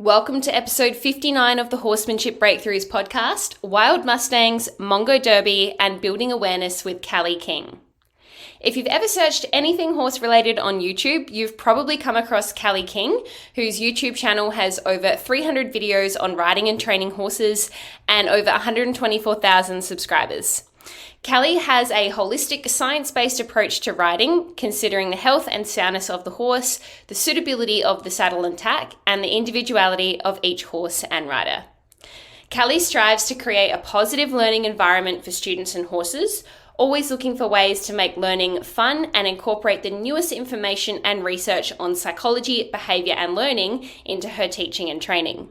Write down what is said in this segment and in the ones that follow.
Welcome to episode 59 of the Horsemanship Breakthroughs podcast, Wild Mustangs, Mongol Derby, and Building Awareness with Callie King. If you've ever searched anything horse-related on YouTube, you've probably come across Callie King, whose YouTube channel has over 300 videos on riding and training horses and over 124,000 subscribers. Callie has a holistic, science-based approach to riding, considering the health and soundness of the horse, the suitability of the saddle and tack, and the individuality of each horse and rider. Callie strives to create a positive learning environment for students and horses, always looking for ways to make learning fun and incorporate the newest information and research on psychology, behaviour, and learning into her teaching and training.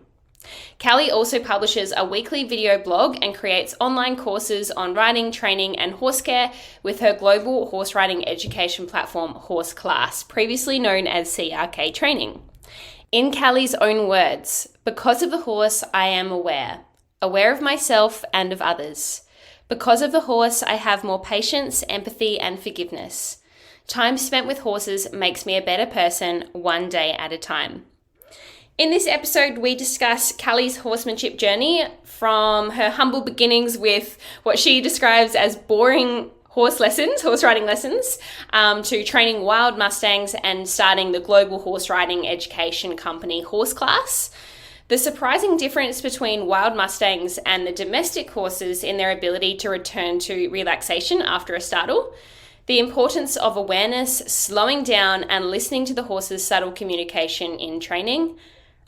Callie also publishes a weekly video blog and creates online courses on riding, training, and horse care with her global horse riding education platform, Horse Class, previously known as CRK Training. In Callie's own words, "Because of the horse, I am aware of myself and of others. Because of the horse, I have more patience, empathy, and forgiveness. Time spent with horses makes me a better person, one day at a time." In this episode, we discuss Callie's horsemanship journey from her humble beginnings with what she describes as boring horse riding lessons, to training wild Mustangs and starting the global horse riding education company Horse Class. The surprising difference between wild Mustangs and the domestic horses in their ability to return to relaxation after a startle. The importance of awareness, slowing down, and listening to the horse's subtle communication in training.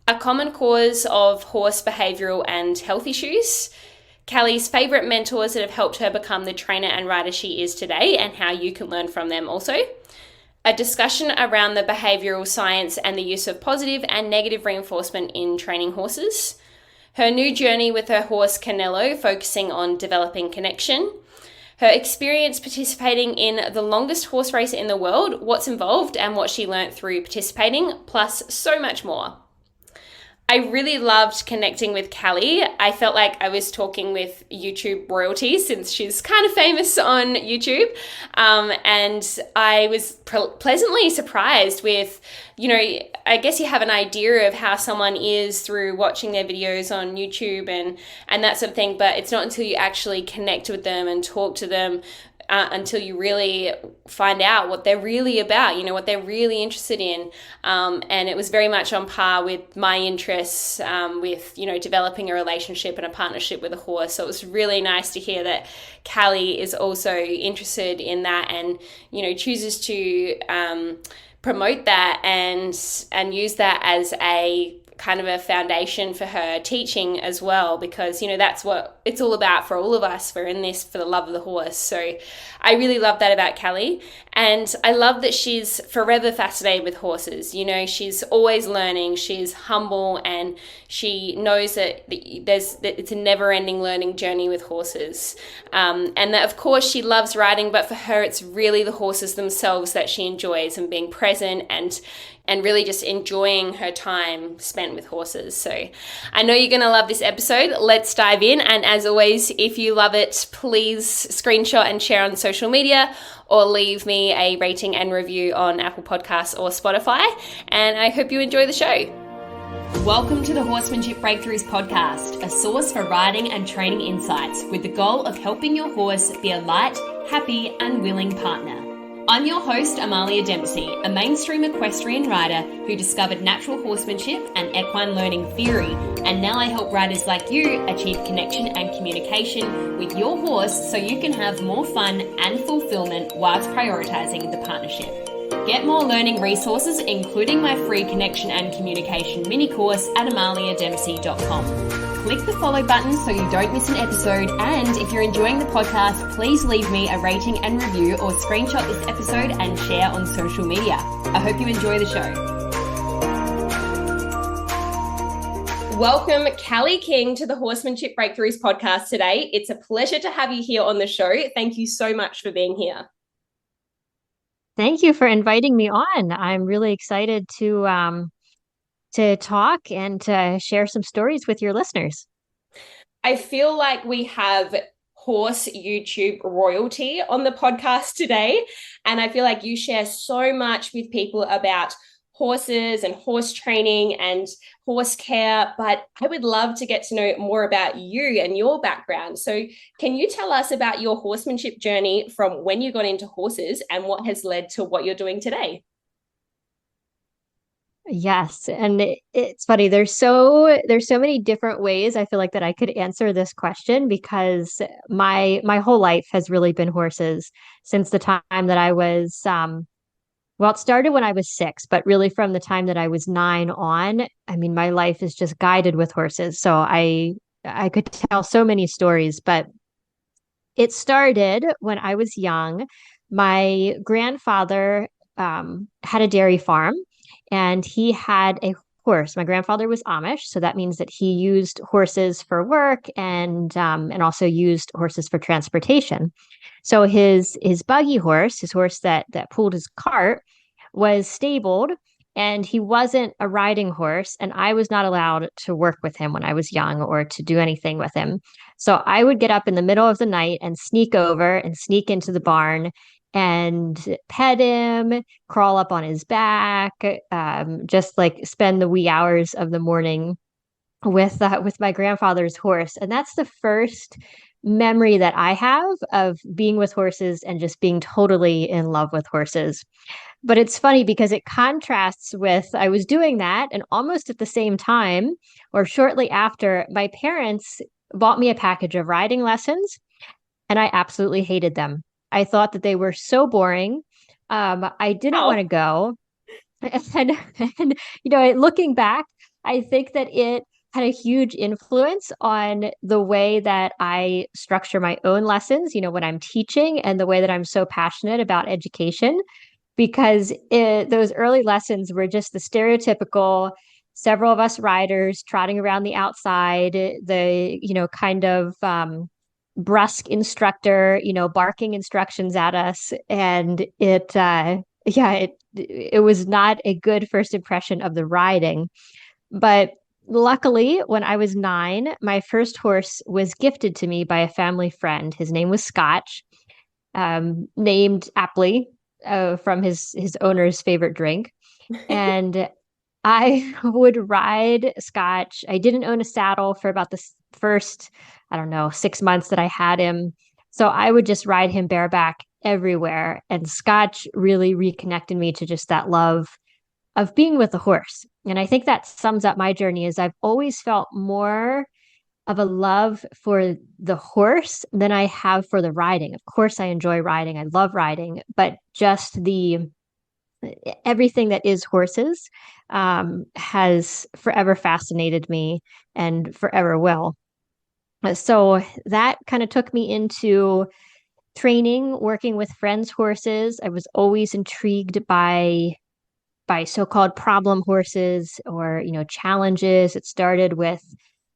A common cause of horse behavioural and health issues. Callie's favourite mentors that have helped her become the trainer and rider she is today, and how you can learn from them also. A discussion around the behavioural science and the use of positive and negative reinforcement in training horses. Her new journey with her horse Canelo, focusing on developing connection. Her experience participating in the longest horse race in the world, what's involved and what she learnt through participating, plus so much more. I really loved connecting with Callie. I felt like I was talking with YouTube royalty since she's kind of famous on YouTube. And I was pleasantly surprised with, I guess you have an idea of how someone is through watching their videos on YouTube and that sort of thing. But it's not until you actually connect with them and talk to them until you really find out what they're really about, what they're really interested in. And it was very much on par with my interests with, developing a relationship and a partnership with a horse. So it was really nice to hear that Callie is also interested in that and, chooses to promote that and use that as a kind of a foundation for her teaching as well, because that's what it's all about for all of us. We're in this for the love of the horse. So I really love that about Callie, and I love that she's forever fascinated with horses. She's always learning, she's humble, and she knows that it's a never-ending learning journey with horses, and that of course she loves riding, but for her it's really the horses themselves that she enjoys, and being present and really just enjoying her time spent with horses. So I know you're going to love this episode. Let's dive in. And as always, if you love it, please screenshot and share on social media, or leave me a rating and review on Apple Podcasts or Spotify. And I hope you enjoy the show. Welcome to the Horsemanship Breakthroughs podcast, a source for riding and training insights with the goal of helping your horse be a light, happy, and willing partner. I'm your host, Amalia Dempsey, a mainstream equestrian rider who discovered natural horsemanship and equine learning theory, and now I help riders like you achieve connection and communication with your horse so you can have more fun and fulfillment whilst prioritizing the partnership. Get more learning resources, including my free connection and communication mini course at amaliadempsey.com. Click the follow button so you don't miss an episode, and if you're enjoying the podcast, please leave me a rating and review, or screenshot this episode and share on social media. I hope you enjoy the show. Welcome, Callie King, to the Horsemanship Breakthroughs podcast today. It's a pleasure to have you here on the show. Thank you so much for being here. Thank you for inviting me on. I'm really excited to talk and to share some stories with your listeners. I feel like we have horse YouTube royalty on the podcast today, and I feel like you share so much with people about horses and horse training and horse care, but I would love to get to know more about you and your background. So, can you tell us about your horsemanship journey from when you got into horses and what has led to what you're doing today? Yes, and it's funny. There's so many different ways I feel like that I could answer this question because my whole life has really been horses since the time that I was well, it started when I was 6, but really from the time that I was 9 on, I mean, my life is just guided with horses. So I could tell so many stories, but it started when I was young. My grandfather had a dairy farm and he had a horse. My grandfather was Amish, so that means that he used horses for work and also used horses for transportation. So his buggy horse, his horse that pulled his cart, was stabled and he wasn't a riding horse and I was not allowed to work with him when I was young or to do anything with him. So I would get up in the middle of the night and sneak over and sneak into the barn and pet him, crawl up on his back, just like spend the wee hours of the morning with my grandfather's horse. And that's the first memory that I have of being with horses and just being totally in love with horses. But it's funny because it contrasts with I was doing that, and almost at the same time, or shortly after, my parents bought me a package of riding lessons, and I absolutely hated them. I thought that they were so boring. I didn't want Oh, to go. And, and looking back, I think that it had a huge influence on the way that I structure my own lessons, when I'm teaching and the way that I'm so passionate about education because those early lessons were just the stereotypical several of us riders trotting around the outside, the kind of brusque instructor, barking instructions at us, and it was not a good first impression of the riding. But luckily, when I was 9, my first horse was gifted to me by a family friend. His name was Scotch, named aptly from his owner's favorite drink. And I would ride Scotch. I didn't own a saddle for about the first, I don't know, 6 months that I had him. So I would just ride him bareback everywhere. And Scotch really reconnected me to just that love of being with a horse. And I think that sums up my journey is I've always felt more of a love for the horse than I have for the riding. Of course, I enjoy riding. I love riding, but just the everything that is horses has forever fascinated me and forever will. So that kind of took me into training, working with friends' horses. I was always intrigued by so-called problem horses or challenges. It started with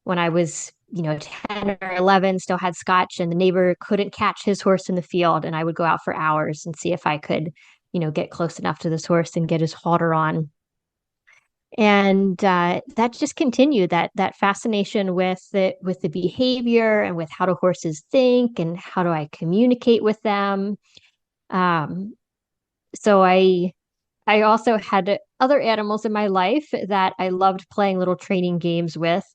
when I was 10 or 11, still had Scotch, and the neighbor couldn't catch his horse in the field, and I would go out for hours and see if I could get close enough to this horse and get his halter on. And that just continued that fascination with the behavior and with how do horses think and how do I communicate with them. um, so I also had other animals in my life that I loved playing little training games with.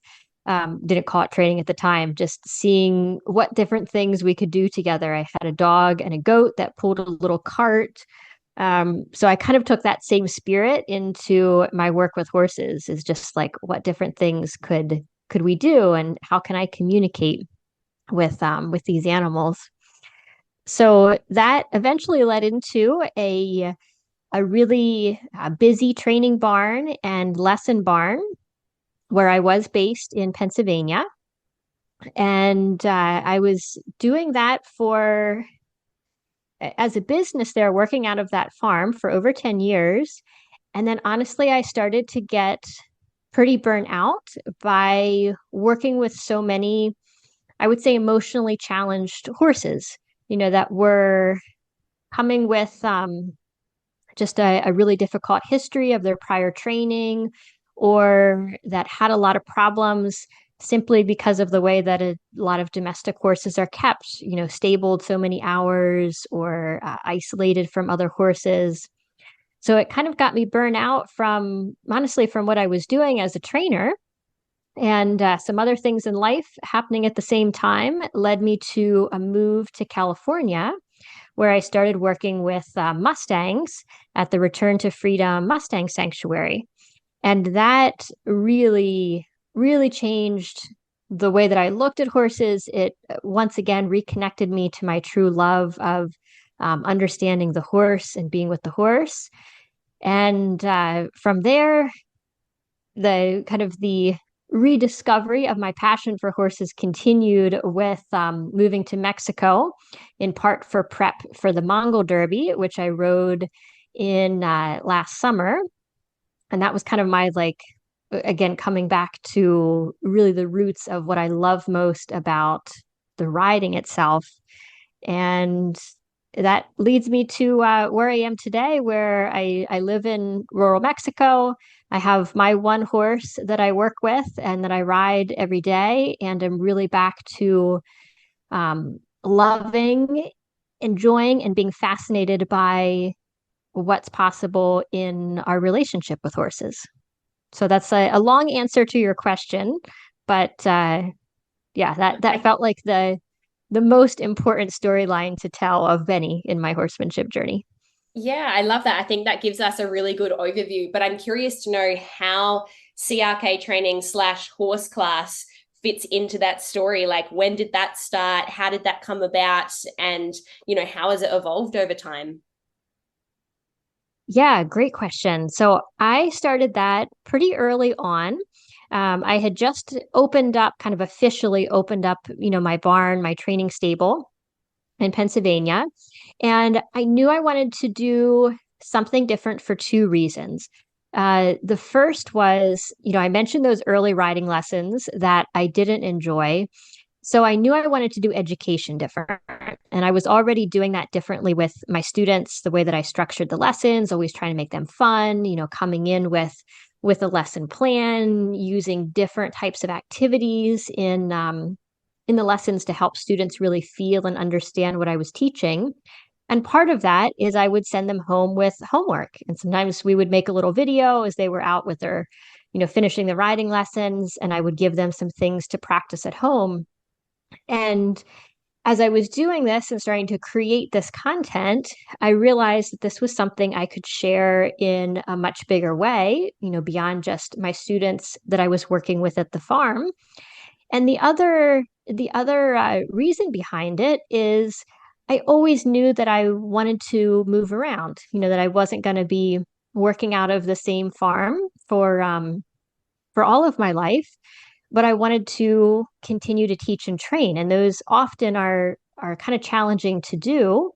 Didn't call it training at the time, just seeing what different things we could do together. I had a dog and a goat that pulled a little cart. So I kind of took that same spirit into my work with horses, is just like what different things could we do and how can I communicate with these animals. So that eventually led into a really busy training barn and lesson barn where I was based in Pennsylvania. And I was doing that as a business there, working out of that farm for over 10 years. And then honestly, I started to get pretty burnt out by working with so many, I would say, emotionally challenged horses, that were coming with just a really difficult history of their prior training or that had a lot of problems simply because of the way that a lot of domestic horses are kept, stabled so many hours or isolated from other horses. So it kind of got me burnt out from, honestly, from what I was doing as a trainer. And some other things in life happening at the same time led me to a move to California, where I started working with Mustangs at the Return to Freedom Mustang Sanctuary. And that really, really changed the way that I looked at horses. It once again reconnected me to my true love of understanding the horse and being with the horse. And from there, the rediscovery of my passion for horses continued with moving to Mexico, in part for prep for the Mongol Derby, which I rode in last summer. And that was kind of my again, coming back to really the roots of what I love most about the riding itself. And that leads me to where I am today, where I live in rural Mexico. I have my one horse that I work with and that I ride every day. And I'm really back to loving, enjoying, and being fascinated by what's possible in our relationship with horses. So that's a long answer to your question, but yeah, that felt like the most important storyline to tell of Benny in my horsemanship journey. Yeah, I love that. I think that gives us a really good overview. But I'm curious to know how CRK training slash horse class fits into that story. Like, when did that start? How did that come about? And, how has it evolved over time? Yeah, great question. So I started that pretty early on. I had just opened up, kind of officially opened up, my barn, my training stable in Pennsylvania. And I knew I wanted to do something different for two reasons. The first was, I mentioned those early riding lessons that I didn't enjoy. So I knew I wanted to do education different. And I was already doing that differently with my students, the way that I structured the lessons, always trying to make them fun, coming in with a lesson plan, using different types of activities in the lessons to help students really feel and understand what I was teaching. And part of that is I would send them home with homework. And sometimes we would make a little video as they were out with their, finishing the riding lessons, and I would give them some things to practice at home. And as I was doing this and starting to create this content, I realized that this was something I could share in a much bigger way, beyond just my students that I was working with at the farm. And the other reason behind it is I always knew that I wanted to move around, that I wasn't going to be working out of the same farm for all of my life, but I wanted to continue to teach and train. And those often are kind of challenging to do,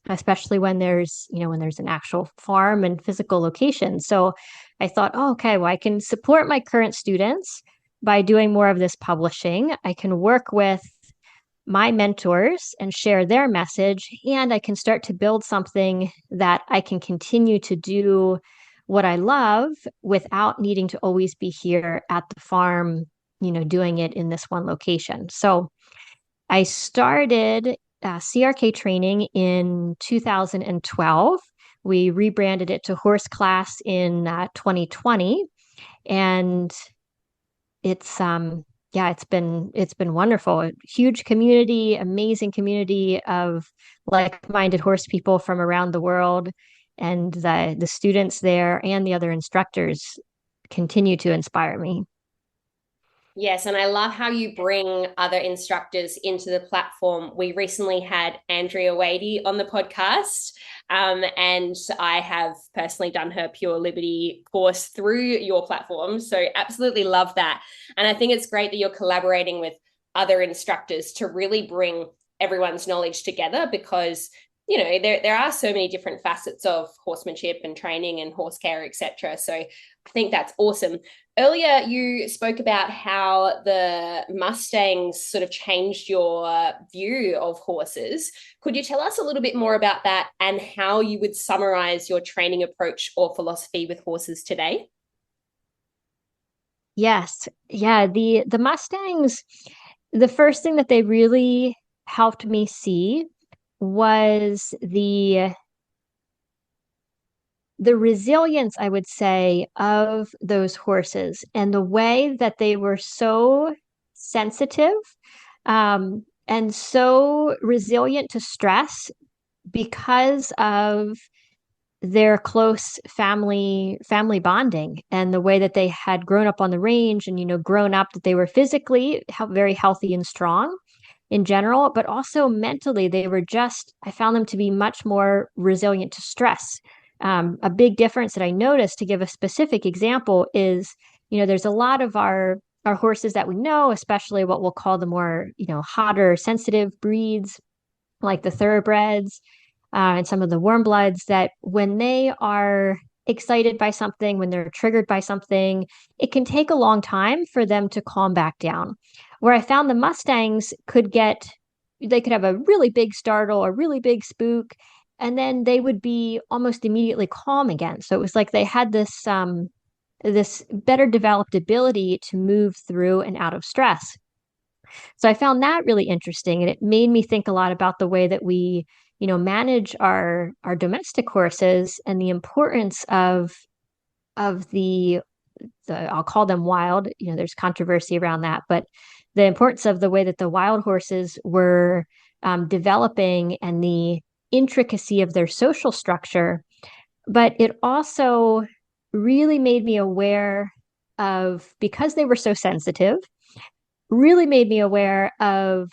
especially when there's an actual farm and physical location. So I thought, oh, okay, well, I can support my current students by doing more of this publishing. I can work with my mentors and share their message, and I can start to build something that I can continue to do what I love without needing to always be here at the farm, doing it in this one location. So I started CRK training in 2012. We rebranded it to Horse Class in 2020, and yeah, it's been wonderful. A huge community, amazing community of like-minded horse people from around the world, and the students there and the other instructors continue to inspire me. Yes, and I love how you bring other instructors into the platform. We recently had Andrea Wadey on the podcast, and I have personally done her Pure Liberty course through your platform. So absolutely love that. And I think it's great that you're collaborating with other instructors to really bring everyone's knowledge together, because there are so many different facets of horsemanship and training and horse care, etc. So I think that's awesome. Earlier, you spoke about how the Mustangs sort of changed your view of horses. Could you tell us a little bit more about that and how you would summarize your training approach or philosophy with horses today? Yes. Yeah, the Mustangs, the first thing that they really helped me see was the resilience, I would say, of those horses and the way that they were so sensitive and so resilient to stress because of their close family bonding and the way that they had grown up on the range and grown up that they were physically very healthy and strong in general, but also mentally, they were just, I found them to be much more resilient to stress. A big difference that I noticed, to give a specific example, is, there's a lot of our horses that we know, especially what we'll call the more, hotter, sensitive breeds, like the thoroughbreds, and some of the warm bloods, that when they are excited by something, when they're triggered by something, it can take a long time for them to calm back down. Where I found the Mustangs they could have a really big startle, a really big spook, and then they would be almost immediately calm again. So it was like they had this better developed ability to move through and out of stress. So I found that really interesting, and it made me think a lot about the way that we, manage our domestic horses and the importance of the I'll call them wild. There's controversy around that, but the importance of the way that the wild horses were developing and the intricacy of their social structure. But it also really made me aware of, because they were so sensitive, really made me aware of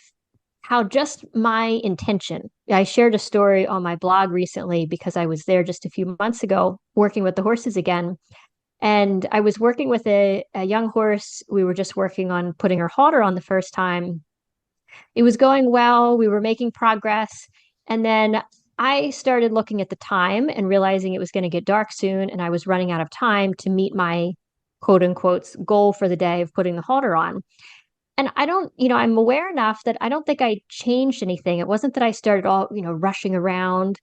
how just my intention. I shared a story on my blog recently because I was there just a few months ago working with the horses again. And I was working with a young horse. We were just working on putting her halter on the first time. It was going well. We were making progress. And then I started looking at the time and realizing it was going to get dark soon. And I was running out of time to meet my quote unquote goal for the day of putting the halter on. And I don't, I'm aware enough that I don't think I changed anything. It wasn't that I started all, rushing around,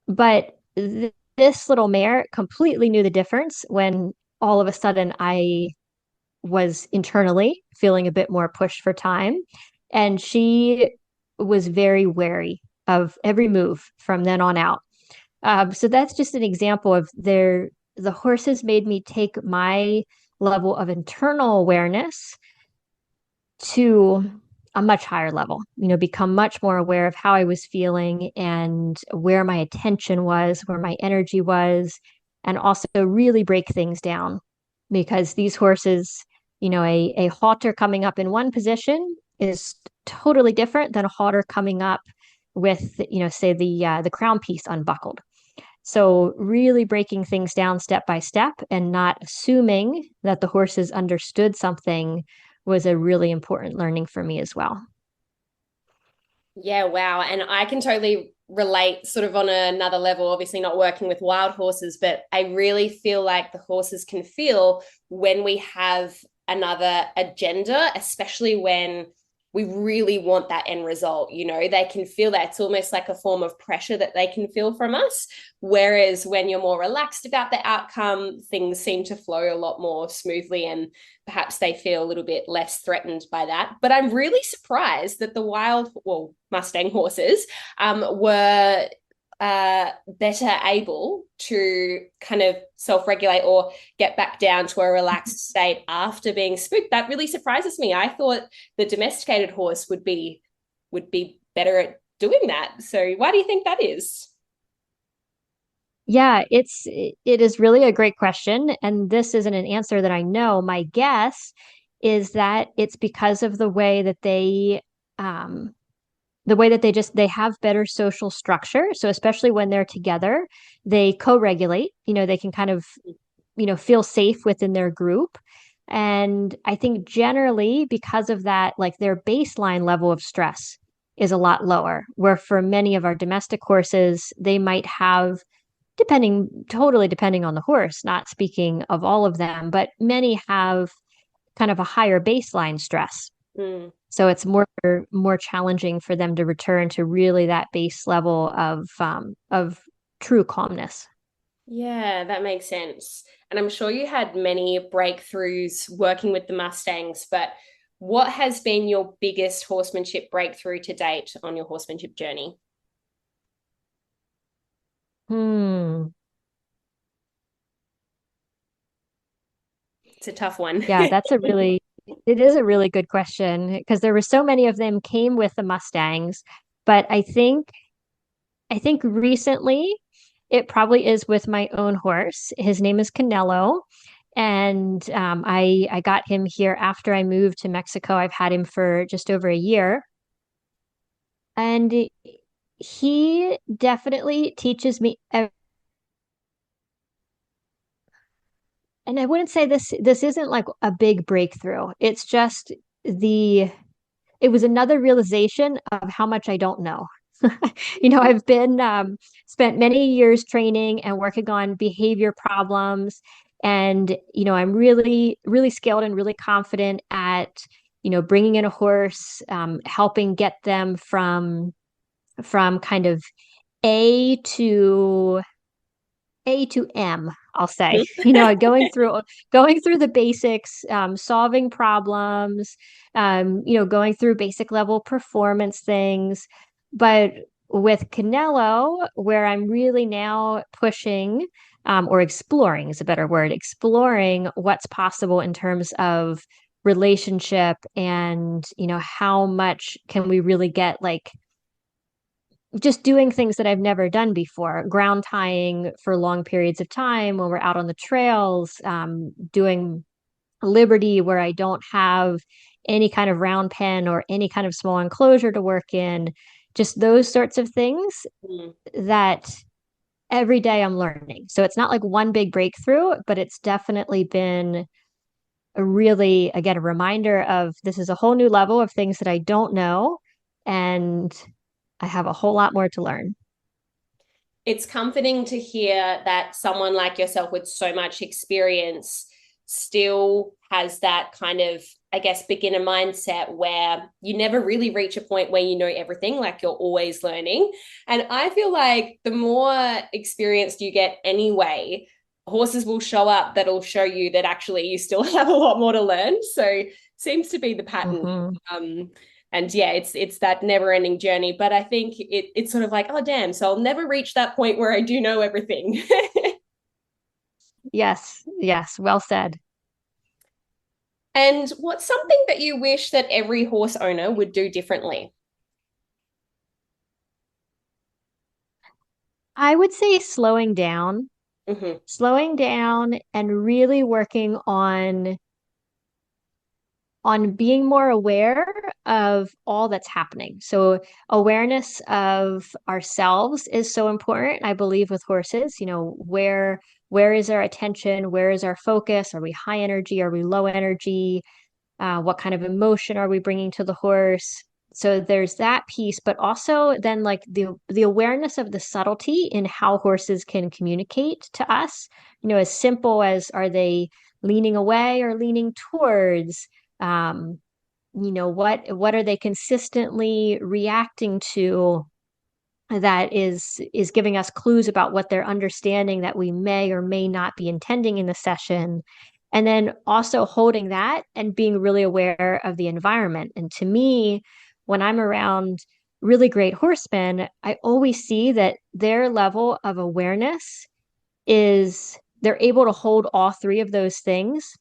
but this little mare completely knew the difference when all of a sudden I was internally feeling a bit more pushed for time. And she was very wary of every move from then on out. So that's just an example of the horses made me take my level of internal awareness to a much higher level, become much more aware of how I was feeling and where my attention was, where my energy was, and also really break things down. Because these horses, a halter coming up in one position is totally different than a halter coming up with, say the crown piece unbuckled. So really breaking things down step by step and not assuming that the horses understood something was a really important learning for me as well. Yeah, wow. And I can totally relate sort of on another level, obviously not working with wild horses, but I really feel like the horses can feel when we have another agenda, especially when we really want that end result. They can feel that. It's almost like a form of pressure that they can feel from us. Whereas when you're more relaxed about the outcome, things seem to flow a lot more smoothly, and perhaps they feel a little bit less threatened by that. But I'm really surprised that the Mustang horses were better able to kind of self-regulate or get back down to a relaxed state after being spooked. That really surprises me. I thought the domesticated horse would be better at doing that. So why do you think that is? Yeah, it is really a great question, and this isn't an answer that I know. My guess is that it's because of um, the way that they have better social structure. So especially when they're together, they co-regulate. They can kind of, feel safe within their group. And I think generally because of that, like their baseline level of stress is a lot lower. Where for many of our domestic horses, they might have, totally depending on the horse, not speaking of all of them, but many have kind of a higher baseline stress. Mm. So it's more challenging for them to return to really that base level of true calmness. Yeah, that makes sense. And I'm sure you had many breakthroughs working with the Mustangs, but what has been your biggest horsemanship breakthrough to date on your horsemanship journey? Hmm. It's a tough one. Yeah, it is a really good question because there were so many of them came with the Mustangs, but I think recently it probably is with my own horse. His name is Canelo, and I got him here after I moved to Mexico. I've had him for just over a year, and he definitely teaches me. And I wouldn't say this isn't like a big breakthrough. It's just the it was another realization of how much I don't know. I've been spent many years training and working on behavior problems, and I'm really, really skilled and really confident at bringing in a horse, helping get them from kind of A to A to M, I'll say. Going through the basics, solving problems, going through basic level performance things. But with Canelo, where I'm really now pushing, or exploring is a better word, exploring what's possible in terms of relationship and, how much can we really get like just doing things that I've never done before, ground tying for long periods of time when we're out on the trails, doing liberty where I don't have any kind of round pen or any kind of small enclosure to work in, just those sorts of things Mm. that every day I'm learning. So it's not like one big breakthrough, but it's definitely been a really, again, a reminder of this is a whole new level of things that I don't know. And I have a whole lot more to learn. It's comforting to hear that someone like yourself with so much experience still has that kind of, I guess, beginner mindset where you never really reach a point where you know everything, like you're always learning. And I feel like the more experienced you get anyway, horses will show up that'll show you that actually you still have a lot more to learn. So seems to be the pattern. Mm-hmm. And yeah, it's that never ending journey. But I think it's sort of like, oh damn, so I'll never reach that point where I do know everything. Yes, yes, well said. And what's something that you wish that every horse owner would do differently? I would say Mm-hmm. slowing down and really working on being more aware of all that's happening. So awareness of ourselves is so important, I believe, with horses. Where is our attention? Where is our focus? Are we high energy? Are we low energy? What kind of emotion are we bringing to the horse? So there's that piece, but also then like the awareness of the subtlety in how horses can communicate to us. As simple as are they leaning away or leaning towards? Um, what are they consistently reacting to that is giving us clues about what they're understanding that we may or may not be intending in the session, and then also holding that and being really aware of the environment. And to me, when I'm around really great horsemen, I always see that their level of awareness is they're able to hold all three of those things,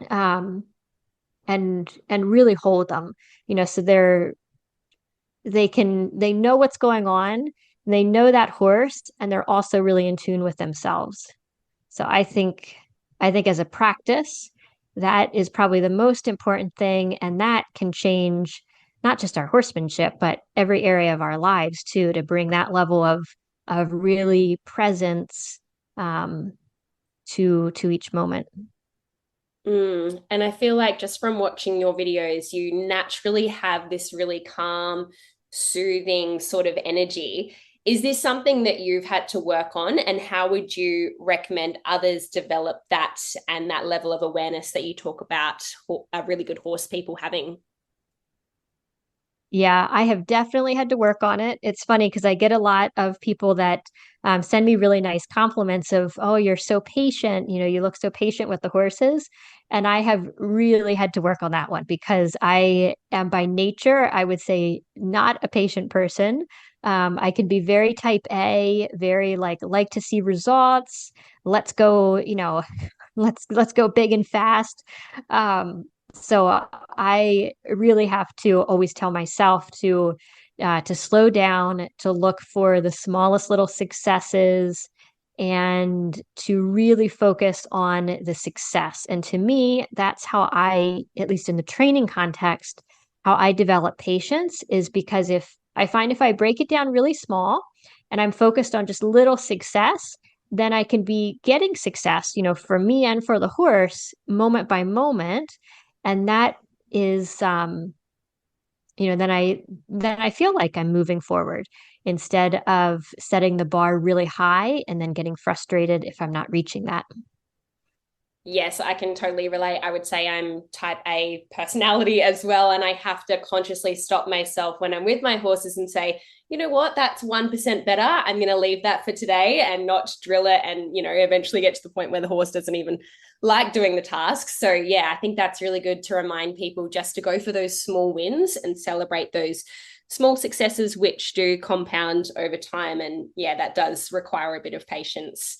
um, and really hold them. So they know what's going on, they know that horse, and they're also really in tune with themselves. So I think as a practice, that is probably the most important thing, and that can change not just our horsemanship, but every area of our lives too, to bring that level of really presence, um, to each moment. And I feel like just from watching your videos, you naturally have this really calm, soothing sort of energy. Is this something that you've had to work on? And how would you recommend others develop that and that level of awareness that you talk about really good horse people having? Yeah, I have definitely had to work on it. It's funny because I get a lot of people that send me really nice compliments of, oh, you're so patient. You look so patient with the horses. And I have really had to work on that one because I am by nature, I would say, not a patient person. I can be very type A, very like to see results. Let's go, let's go big and fast. So I really have to always tell myself to slow down, to look for the smallest little successes, and to really focus on the success. And to me, that's how I, at least in the training context, how I develop patience is because if I break it down really small and I'm focused on just little success, then I can be getting success, for me and for the horse moment by moment. And that is, then I feel like I'm moving forward instead of setting the bar really high and then getting frustrated if I'm not reaching that. Yes, I can totally relate. I would say I'm type A personality as well. And I have to consciously stop myself when I'm with my horses and say, you know what, that's 1% better. I'm going to leave that for today and not drill it and, eventually get to the point where the horse doesn't even like doing the task. So, yeah, I think that's really good to remind people just to go for those small wins and celebrate those small successes, which do compound over time. And yeah, that does require a bit of patience.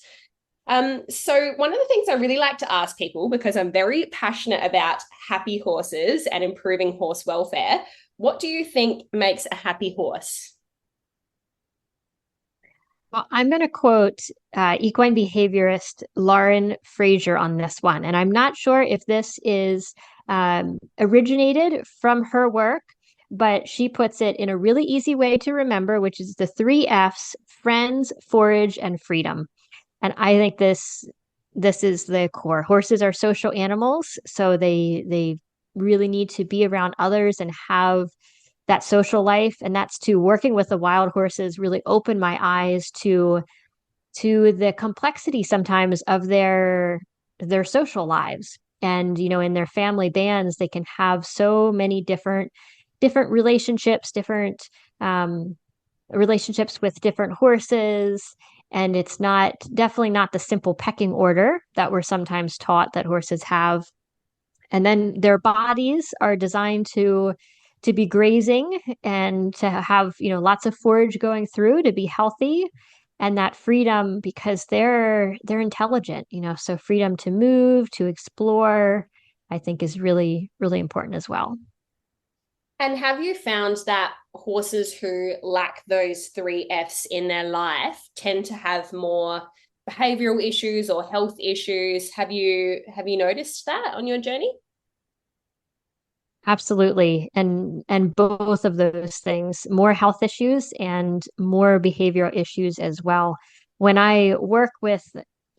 So one of the things I really like to ask people, because I'm very passionate about happy horses and improving horse welfare, what do you think makes a happy horse? Well, I'm going to quote equine behaviorist Lauren Frazier on this one. And I'm not sure if this is originated from her work, but she puts it in a really easy way to remember, which is the three F's: friends, forage, and freedom. And I think this is the core. Horses are social animals, so they really need to be around others and have that social life. And that's to working with the wild horses really opened my eyes to the complexity sometimes of their social lives. And in their family bands, they can have so many different relationships, different relationships with different horses. And it's not definitely not the simple pecking order that we're sometimes taught that horses have. And then their bodies are designed to be grazing and to have, lots of forage going through to be healthy. And that freedom, because they're intelligent, so freedom to move, to explore, I think is really, really important as well. And have you found that horses who lack those three F's in their life tend to have more behavioral issues or health issues? Have you noticed that on your journey? Absolutely. And both of those things, more health issues and more behavioral issues as well. When I work with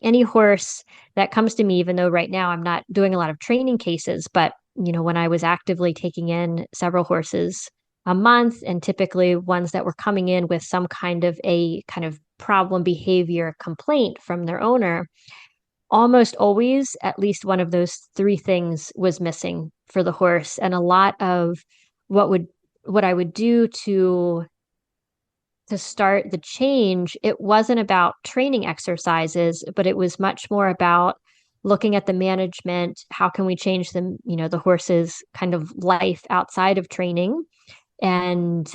any horse that comes to me, even though right now I'm not doing a lot of training cases, but when I was actively taking in several horses a month, and typically ones that were coming in with some kind of problem behavior complaint from their owner, almost always at least one of those three things was missing for the horse. And a lot of what would what I would do to start the change, it wasn't about training exercises, but it was much more about looking at the management. How can we change the horse's kind of life outside of training, and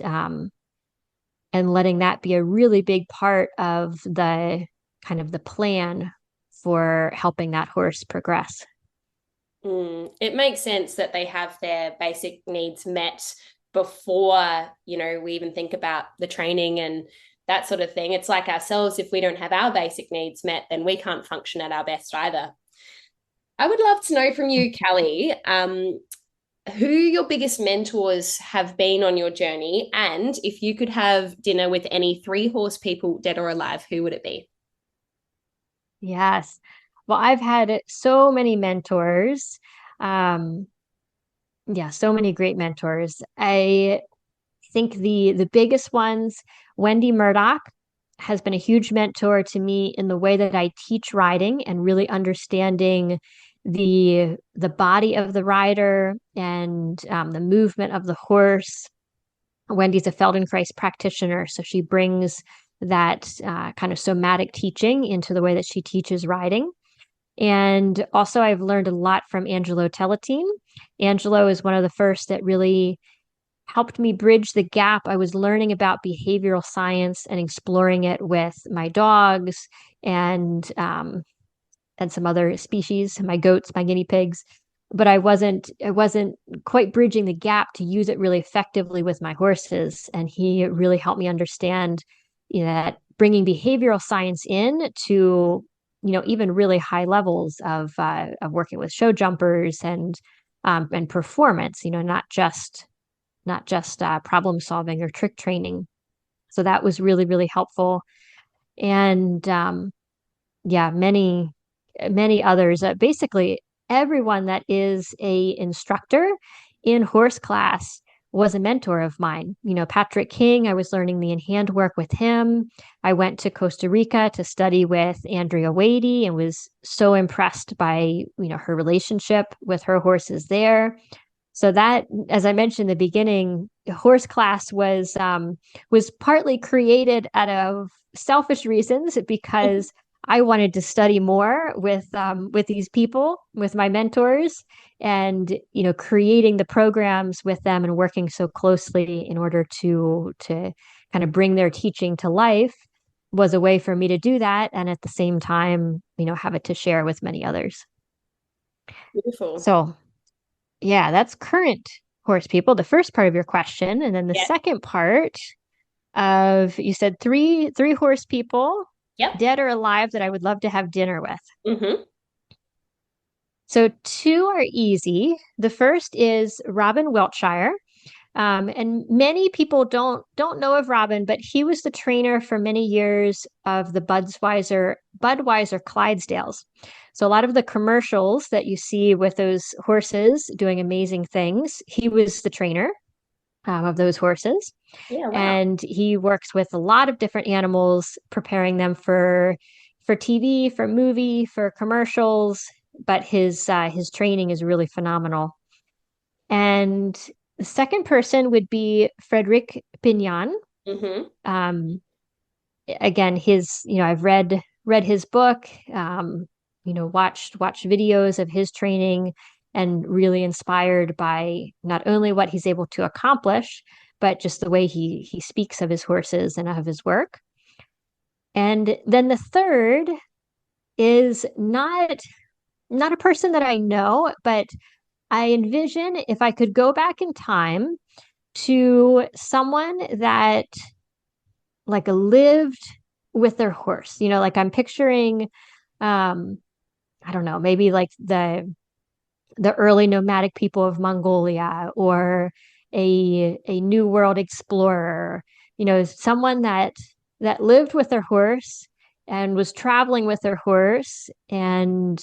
and letting that be a really big part of the kind of the plan for helping that horse progress. It makes sense that they have their basic needs met before, we even think about the training and that sort of thing. It's like ourselves, if we don't have our basic needs met, then we can't function at our best either. I would love to know from you, Callie, who your biggest mentors have been on your journey, and if you could have dinner with any three horse people, dead or alive, who would it be? Yes. Well, I've had so many mentors. Um, yeah, so many great mentors. I think the biggest ones, Wendy Murdoch has been a huge mentor to me in the way that I teach riding and really understanding the body of the rider and the movement of the horse. Wendy's a Feldenkrais practitioner, so she brings that kind of somatic teaching into the way that she teaches riding. And also, I've learned a lot from Angelo Telatine. Angelo is one of the first that really helped me bridge the gap. I was learning about behavioral science and exploring it with my dogs, and and some other species, my goats, my guinea pigs, but I wasn't quite bridging the gap to use it really effectively with my horses. And he really helped me understand, that bringing behavioral science in to, even really high levels of working with show jumpers and performance, not just problem solving or trick training. So that was really, really helpful. And yeah, many others. Basically, everyone that is a instructor in horse class was a mentor of mine. Patrick King, I was learning the in-hand work with him. I went to Costa Rica to study with Andrea Wadey and was so impressed by, her relationship with her horses there. So that, as I mentioned in the beginning, horse class was partly created out of selfish reasons because I wanted to study more with these people, with my mentors, and creating the programs with them and working so closely in order to kind of bring their teaching to life was a way for me to do that, and at the same time, have it to share with many others. Beautiful. So yeah, that's current horse people, the first part of your question. And then the Yeah. second part of you said three horse people, Yep. dead or alive, that I would love to have dinner with. Mm-hmm. So two are easy. The first is Robin Wiltshire. And many people don't know of Robin, but he was the trainer for many years of the Budweiser Clydesdales. So a lot of the commercials that you see with those horses doing amazing things, he was the trainer of those horses, Yeah, wow. and he works with a lot of different animals, preparing them for TV, for movie, for commercials. But his training is really phenomenal. And the second person would be Frederick Pignon. Mm-hmm. Um, Again, I've read his book, watched videos of his training, and really inspired by not only what he's able to accomplish, but just the way he speaks of his horses and of his work. And then the third is not a person that I know, but I envision if I could go back in time to someone that like lived with their horse. Like I'm picturing I don't know, maybe like the early nomadic people of Mongolia, or a new world explorer, someone that lived with their horse and was traveling with their horse. And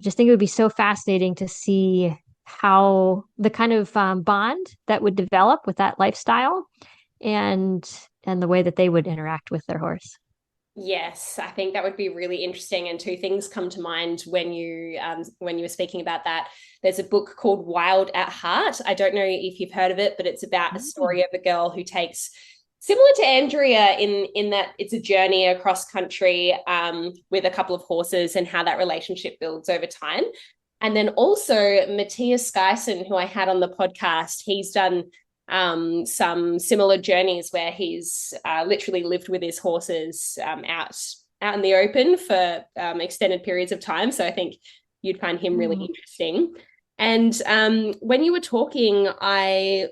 I just think it would be so fascinating to see how the kind of bond that would develop with that lifestyle, and and the way that they would interact with their horse. Yes, I think that would be really interesting. And two things come to mind when you were speaking about that. There's a book called Wild at Heart. I don't know if you've heard of it, but it's about a story of a girl who takes, similar to Andrea, in that it's a journey across country with a couple of horses, and how that relationship builds over time. And then also Matthias Skyson, who I had on the podcast, he's done some similar journeys where he's literally lived with his horses out in the open for extended periods of time. So I think you'd find him really interesting. And when you were talking, I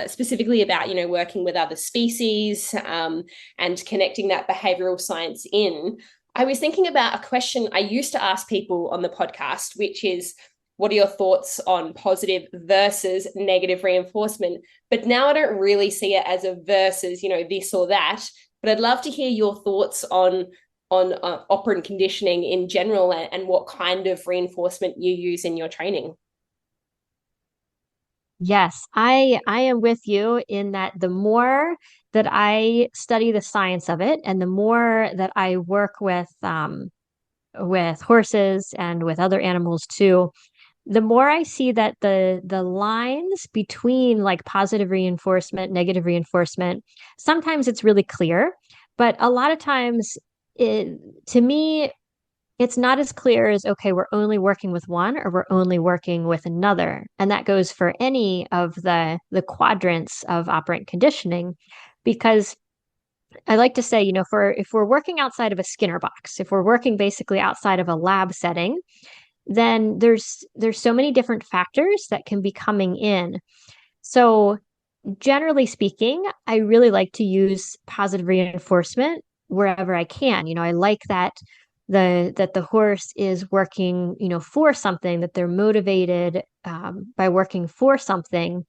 specifically about working with other species and connecting that behavioral science in. I was thinking about a question I used to ask people on the podcast, which is, what are your thoughts on positive versus negative reinforcement? But now I don't really see it as a versus, this or that. But I'd love to hear your thoughts on operant conditioning in general, and what kind of reinforcement you use in your training. Yes, I am with you in that the more that I study the science of it, and the more that I work with horses and with other animals too, the more I see that the lines between like positive reinforcement, negative reinforcement, sometimes it's really clear, but a lot of times to me, it's not as clear as, okay, we're only working with one or we're only working with another. And that goes for any of the quadrants of operant conditioning, because I like to say, if we're working outside of a Skinner box, if we're working basically outside of a lab setting, then there's so many different factors that can be coming in. So generally speaking, I really like to use positive reinforcement wherever I can. I like that the horse is working, for something, that they're motivated by working for something.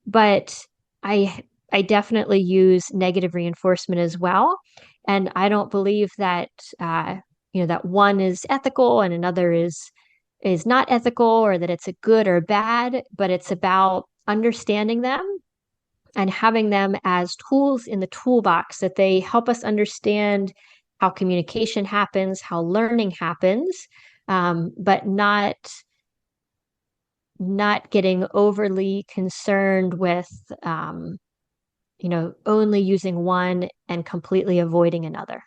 But I definitely use negative reinforcement as well. And I don't believe that that one is ethical and another is not ethical, or that it's a good or bad, but it's about understanding them and having them as tools in the toolbox, that they help us understand how communication happens, how learning happens, but not getting overly concerned with only using one and completely avoiding another.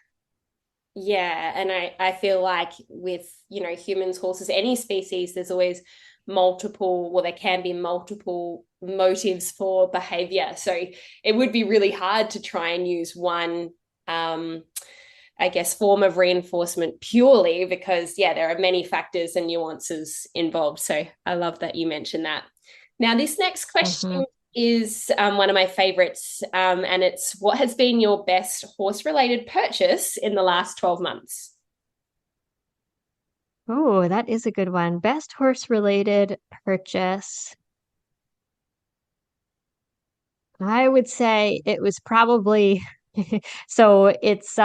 Yeah, and I feel like with, humans, horses, any species, there's always multiple, well, there can be multiple motives for behavior. So it would be really hard to try and use one, I guess, form of reinforcement purely because, yeah, there are many factors and nuances involved. So I love that you mentioned that. Now, this next Mhm. question is one of my favorites, and it's what has been your best horse-related purchase in the last 12 months? Oh, that is a good one. Best horse related purchase. I would say it was probably so it's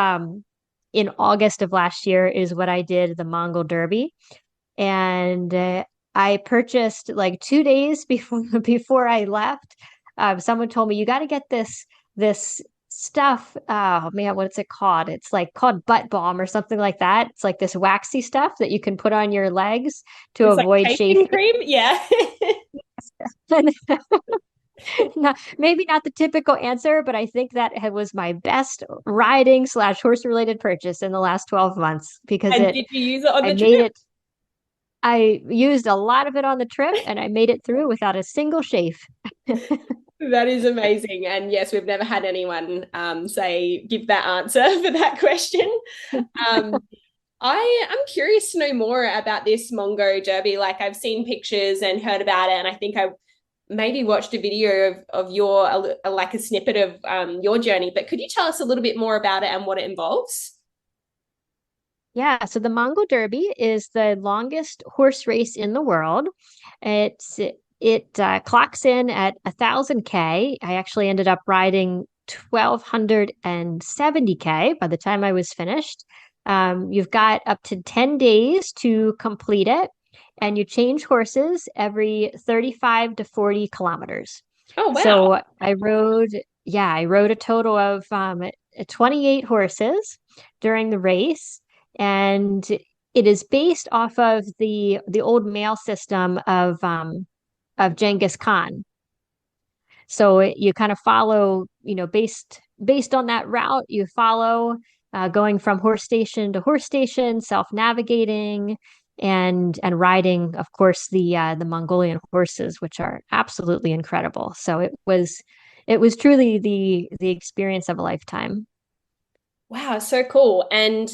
in August of last year is what I did the Mongol Derby. And I purchased like 2 days before I left. Someone told me you got to get this stuff. Oh man, what's it called? It's like called butt balm or something like that. It's like this waxy stuff that you can put on your legs to It's like avoid chafing chafing. cream. Yeah. Maybe not the typical answer, but I think that was my best riding slash horse related purchase in the last 12 months because And did you use it on I the made trip? it I used a lot of it on the trip and I made it through without a single chafe. That is amazing. And yes, we've never had anyone give that answer for that question. Um, I'm curious to know more about this Mongo Derby. Like I've seen pictures and heard about it, and I think I maybe watched a video of your like a snippet of your journey. But could you tell us a little bit more about it and what it involves? Yeah, so the Mongol Derby is the longest horse race in the world. It clocks in at 1,000 K. I actually ended up riding 1,270 K by the time I was finished. You've got up to 10 days to complete it, and you change horses every 35 to 40 kilometers. Oh wow. So I rode a total of 28 horses during the race, and it is based off of the old mail system of Genghis Khan. So you kind of follow, based on that route, you follow going from horse station to horse station, self-navigating and riding, of course, the Mongolian horses, which are absolutely incredible. So it was truly the experience of a lifetime. Wow, so cool. And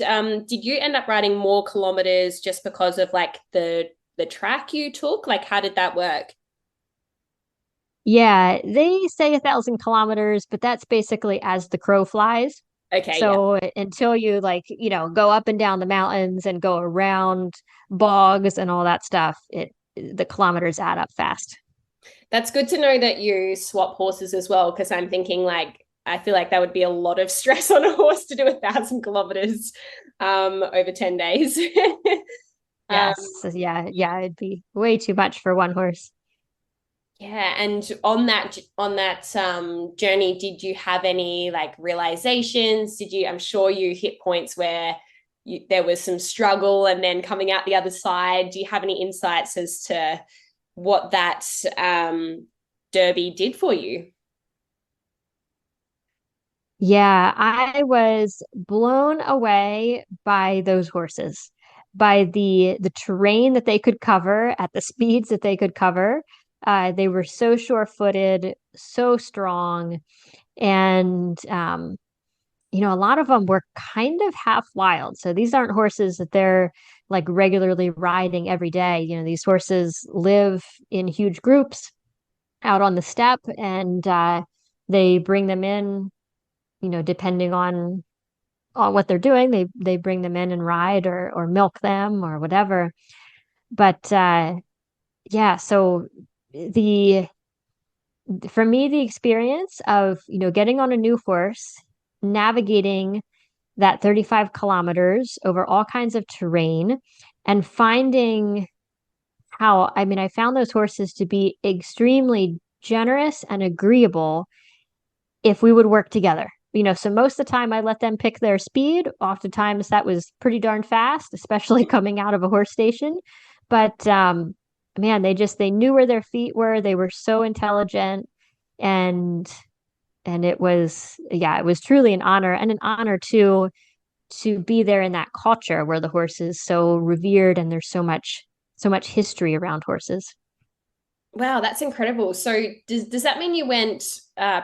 did you end up riding more kilometers just because of like the track you took? Like how did that work? Yeah, they say 1,000 kilometers, but that's basically as the crow flies. Okay, yeah. So until you like, go up and down the mountains and go around bogs and all that stuff, the kilometers add up fast. That's good to know that you swap horses as well, because I'm thinking like I feel like that would be a lot of stress on a horse to do 1,000 kilometers over 10 days. um, Yes. So yeah, it'd be way too much for one horse. yeah, and on that journey, did you have any like realizations? I'm sure you hit points where there was some struggle and then coming out the other side. Do you have any insights as to what that derby did for you? Yeah, I was blown away by those horses, by the terrain that they could cover at the speeds that they could cover. They were so sure-footed, so strong, and a lot of them were kind of half wild. So these aren't horses that they're like regularly riding every day. These horses live in huge groups out on the steppe, and they bring them in, depending on what they're doing. They bring them in and ride or milk them or whatever. But yeah, so the for me, the experience of, getting on a new horse, navigating that 35 kilometers over all kinds of terrain, and finding I found those horses to be extremely generous and agreeable if we would work together. So most of the time I let them pick their speed. Oftentimes that was pretty darn fast, especially coming out of a horse station. But man, they knew where their feet were. They were so intelligent, and it was, yeah, it was truly an honor, and an honor to be there in that culture where the horse is so revered and there's so much history around horses. Wow, that's incredible. So does that mean you went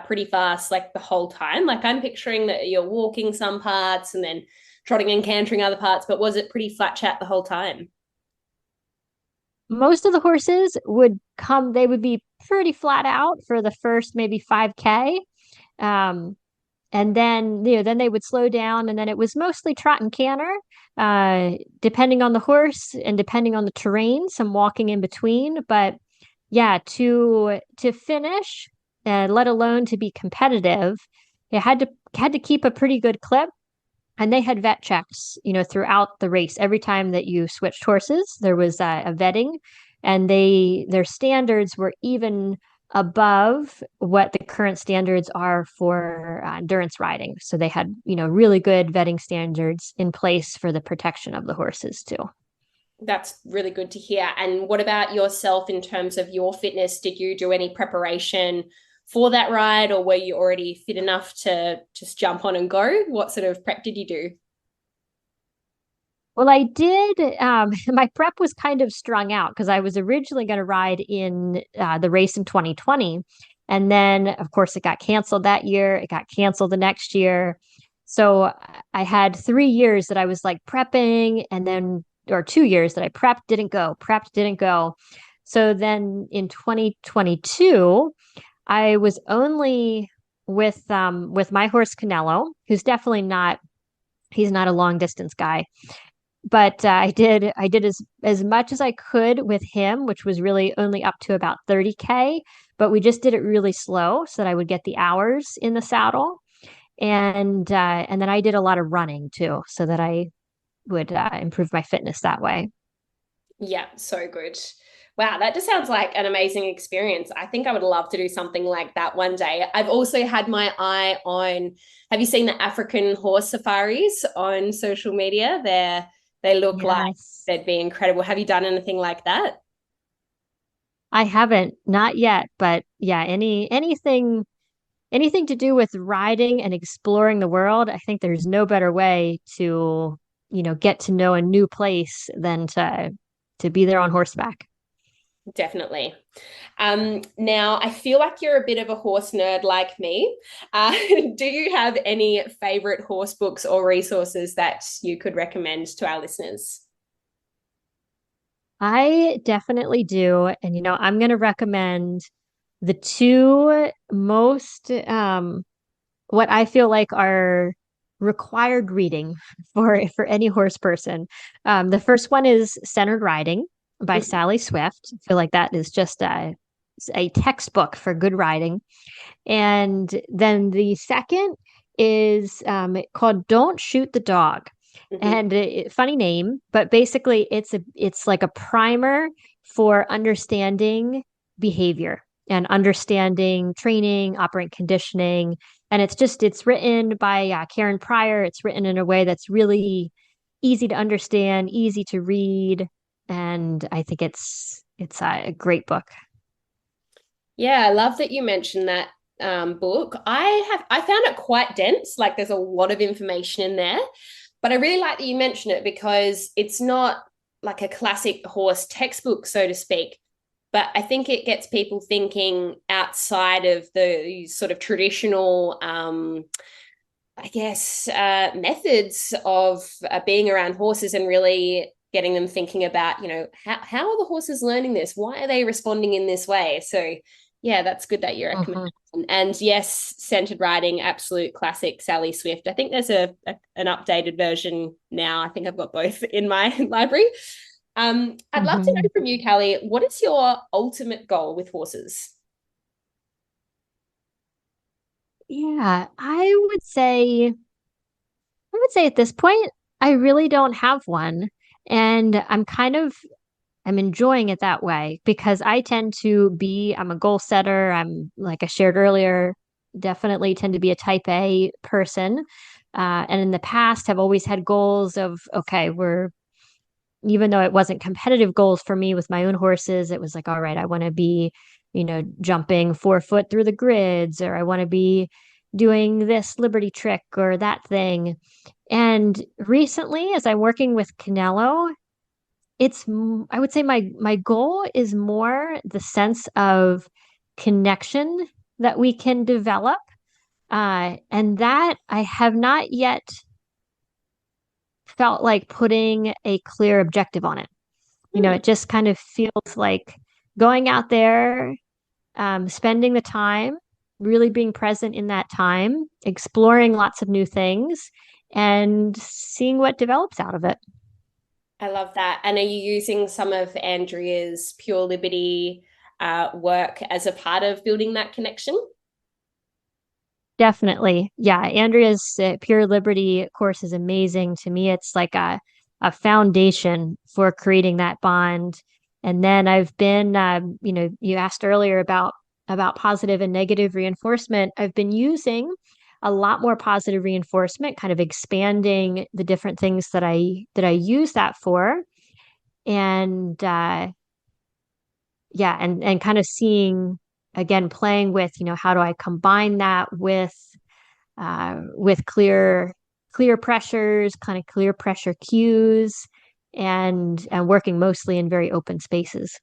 pretty fast like the whole time? Like I'm picturing that you're walking some parts and then trotting and cantering other parts, but was it pretty flat chat the whole time? Most of the horses they would be pretty flat out for the first maybe 5K. Um, and then they would slow down, and then it was mostly trot and canter, depending on the horse and depending on the terrain, some walking in between. But yeah, to finish, let alone to be competitive, you had to keep a pretty good clip. And they had vet checks, throughout the race. Every time that you switched horses, there was a vetting, and their standards were even above what the current standards are for endurance riding. So they had, really good vetting standards in place for the protection of the horses too. That's really good to hear. And what about yourself in terms of your fitness? Did you do any preparation for that ride, or were you already fit enough to just jump on and go? What sort of prep did you do? Well, I did. My prep was kind of strung out because I was originally going to ride in the race in 2020. And then, of course, it got canceled that year. It got canceled the next year. So I had 3 years that I was like prepping, and then, or 2 years that I prepped, didn't go. So then in 2022, I was only with my horse Canelo, who's definitely not, he's not a long distance guy, but I did as much as I could with him, which was really only up to about 30K, but we just did it really slow so that I would get the hours in the saddle. And then I did a lot of running too, so that I would improve my fitness that way. Yeah, so good. Wow, that just sounds like an amazing experience. I think I would love to do something like that one day. I've also had my eye on, have you seen the African horse safaris on social media? They look like Yes. they'd be incredible. Have you done anything like that? I haven't, not yet, but yeah, anything to do with riding and exploring the world, I think there's no better way to, get to know a new place than to be there on horseback. Definitely. Now, I feel like you're a bit of a horse nerd like me. Do you have any favorite horse books or resources that you could recommend to our listeners? I definitely do. And, I'm going to recommend the two most, what I feel like are required reading for any horse person. The first one is Centered Riding by Sally Swift. I feel like that is just a textbook for good riding. And then the second is called Don't Shoot the Dog. Mm-hmm. And funny name, but basically it's like a primer for understanding behavior and understanding training, operant conditioning. And it's written by Karen Pryor. It's written in a way that's really easy to understand, easy to read, and I think it's a great book. Yeah, I love that you mentioned that book. I found it quite dense. Like there's a lot of information in there, but I really like that you mentioned it because it's not like a classic horse textbook, so to speak. But I think it gets people thinking outside of the sort of traditional I guess, methods of being around horses and really getting them thinking about, how are the horses learning this? Why are they responding in this way? So, yeah, that's good that you recommend. Mhm. And yes, centered riding, absolute classic Sally Swift. I think there's an updated version now. I think I've got both in my library. I'd love to know Mhm. from you, Callie, what is your ultimate goal with horses? Yeah, I would say at this point, I really don't have one. And I'm enjoying it that way because I'm a goal setter. I'm, like I shared earlier, definitely tend to be a type A person. And in the past have always had goals of, okay, even though it wasn't competitive goals for me with my own horses, it was like, all right, I want to be, jumping 4 foot through the grids, or I want to be doing this liberty trick or that thing. And recently, as I'm working with Canelo, I would say my goal is more the sense of connection that we can develop. And that I have not yet felt like putting a clear objective on it. Hmm. It just kind of feels like going out there, spending the time, really being present in that time, exploring lots of new things, and seeing what develops out of it. I love that. And are you using some of Andrea's Pure Liberty work as a part of building that connection? Definitely. Yeah. Andrea's Pure Liberty course is amazing. To me, it's like a foundation for creating that bond. And then you asked earlier about positive and negative reinforcement. I've been using a lot more positive reinforcement, kind of expanding the different things that I use that for. And yeah, and kind of seeing again, playing with, how do I combine that with clear pressures, kind of clear pressure cues, and working mostly in very open spaces.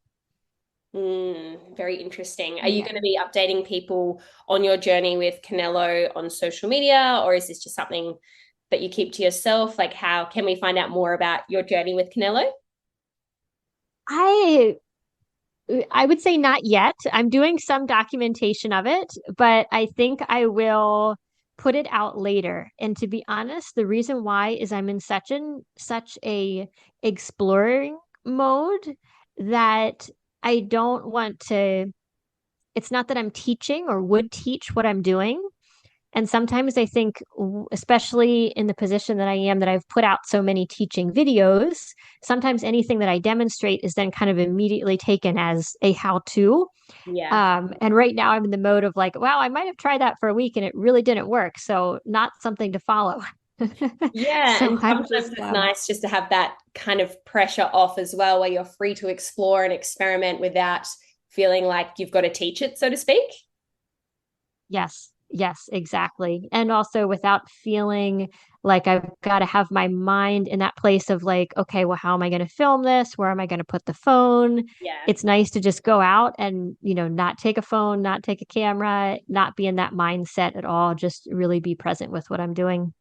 Very interesting. Are you Yeah. going to be updating people on your journey with Canelo on social media, or is this just something that you keep to yourself? Like, how can we find out more about your journey with Canelo? I I would say not yet. I'm doing some documentation of it, but I think I will put it out later. And to be honest, the reason why is I'm in such a exploring mode that I don't want to. It's not that I'm teaching or would teach what I'm doing. And sometimes I think, especially in the position that I am, that I've put out so many teaching videos, sometimes anything that I demonstrate is then kind of immediately taken as a how to. Yeah. And right now I'm in the mode of like, wow, I might have tried that for a week and it really didn't work. So, not something to follow. Yeah, So, and I'm sometimes just, it's nice just to have that kind of pressure off as well, where you're free to explore and experiment without feeling like you've got to teach it, so to speak. yes, yes, exactly. And also without feeling like I've got to have my mind in that place of like, okay, well, how am I going to film this? Where am I going to put the phone? Yeah. It's nice to just go out and, not take a phone, not take a camera, not be in that mindset at all, just really be present with what I'm doing.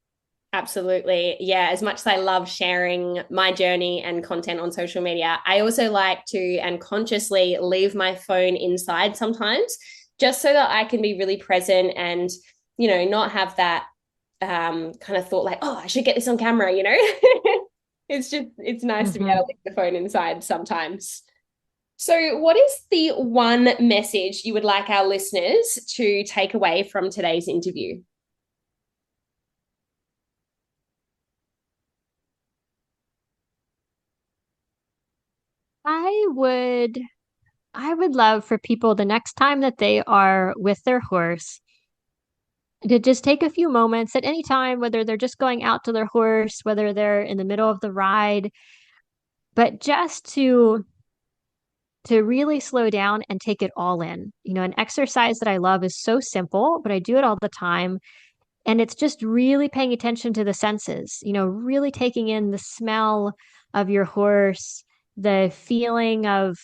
Absolutely. Yeah. As much as I love sharing my journey and content on social media, I also like to and consciously leave my phone inside sometimes just so that I can be really present and, not have that kind of thought like, oh, I should get this on camera. It's nice to be able Mhm. to leave the phone inside sometimes. So, what is the one message you would like our listeners to take away from today's interview? I would I would love for people the next time that they are with their horse to just take a few moments at any time, whether they're just going out to their horse, whether they're in the middle of the ride, but just to really slow down and take it all in. An exercise that I love is so simple, but I do it all the time. And it's just really paying attention to the senses, really taking in the smell of your horse, the feeling of,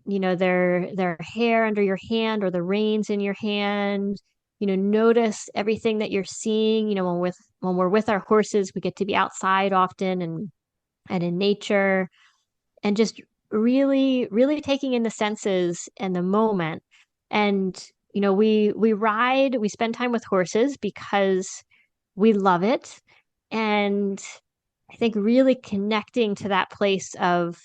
their hair under your hand or the reins in your hand. notice everything that you're seeing. When we're with our horses, we get to be outside often and in nature, and just really, really taking in the senses and the moment. And, we spend time with horses because we love it. And I think really connecting to that place of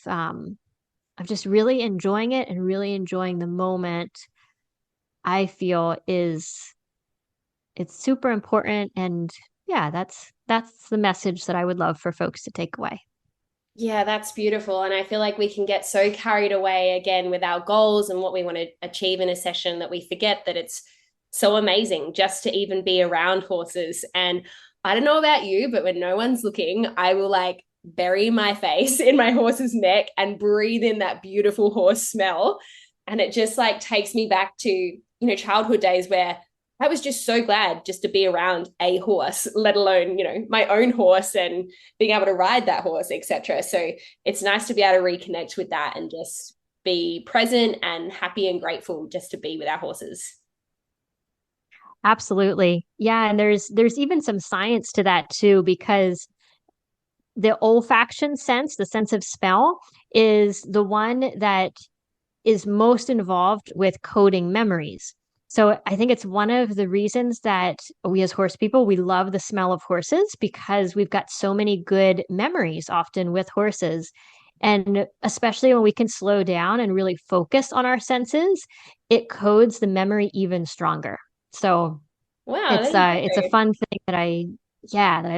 just really enjoying it and really enjoying the moment, I feel it's super important. And yeah, that's the message that I would love for folks to take away. Yeah, that's beautiful. And I feel like we can get so carried away again with our goals and what we want to achieve in a session that we forget that it's so amazing just to even be around horses. And I don't know about you, but when no one's looking, I will like bury my face in my horse's neck and breathe in that beautiful horse smell. And it just like takes me back to, childhood days where I was just so glad just to be around a horse, let alone, my own horse and being able to ride that horse, etc. So it's nice to be able to reconnect with that and just be present and happy and grateful just to be with our horses. Absolutely. Yeah, and there's even some science to that too, because the olfaction sense, the sense of smell, is the one that is most involved with coding memories. So I think it's one of the reasons that we as horse people, we love the smell of horses, because we've got so many good memories often with horses. And especially when we can slow down and really focus on our senses, it codes the memory even stronger. So Wow, it's there you it's a go. fun thing that I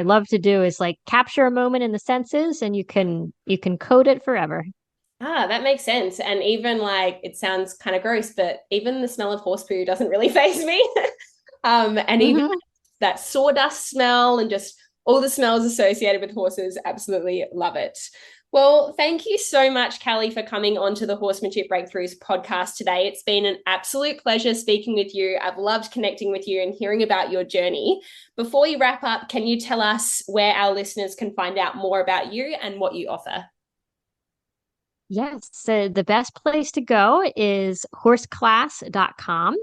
love to do, is like capture a moment in the senses, and you can code it forever. Ah, that makes sense. And even like it sounds kind of gross, but even the smell of horse poo doesn't really faze me. And even Mhm. that sawdust smell and just all the smells associated with horses, absolutely love it. Well, thank you so much, Callie, for coming on to the Horsemanship Breakthroughs podcast today. It's been an absolute pleasure speaking with you. I've loved connecting with you and hearing about your journey. Before we wrap up, can you tell us where our listeners can find out more about you and what you offer? Yes, so the best place to go is horseclass.com.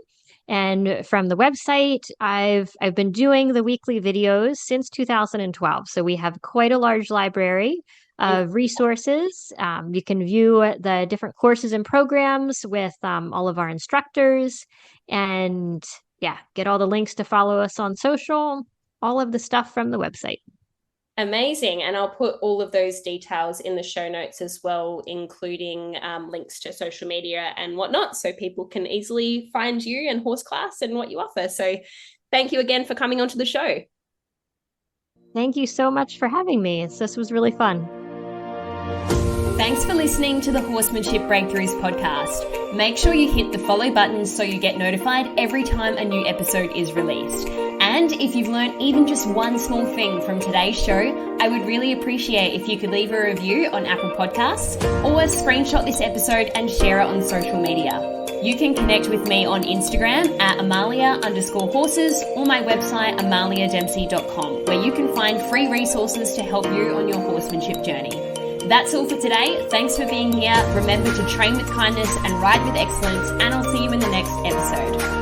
And from the website, I've been doing the weekly videos since 2012. So we have quite a large library of resources. You can view the different courses and programs with all of our instructors, and yeah, get all the links to follow us on social, all of the stuff from the website. Amazing. And I'll put all of those details in the show notes as well, including links to social media and whatnot, so people can easily find you and Horse Class and what you offer. So thank you again for coming onto the show. Thank you so much for having me. This was really fun. Thanks for listening to the Horsemanship Breakthroughs podcast. Make sure you hit the follow button so you get notified every time a new episode is released. And if you've learned even just one small thing from today's show, I would really appreciate if you could leave a review on Apple Podcasts or screenshot this episode and share it on social media. You can connect with me on Instagram at Amalia_horses or my website amaliadempsey.com, where you can find free resources to help you on your horsemanship journey. That's all for today. Thanks for being here. Remember to train with kindness and ride with excellence, and I'll see you in the next episode.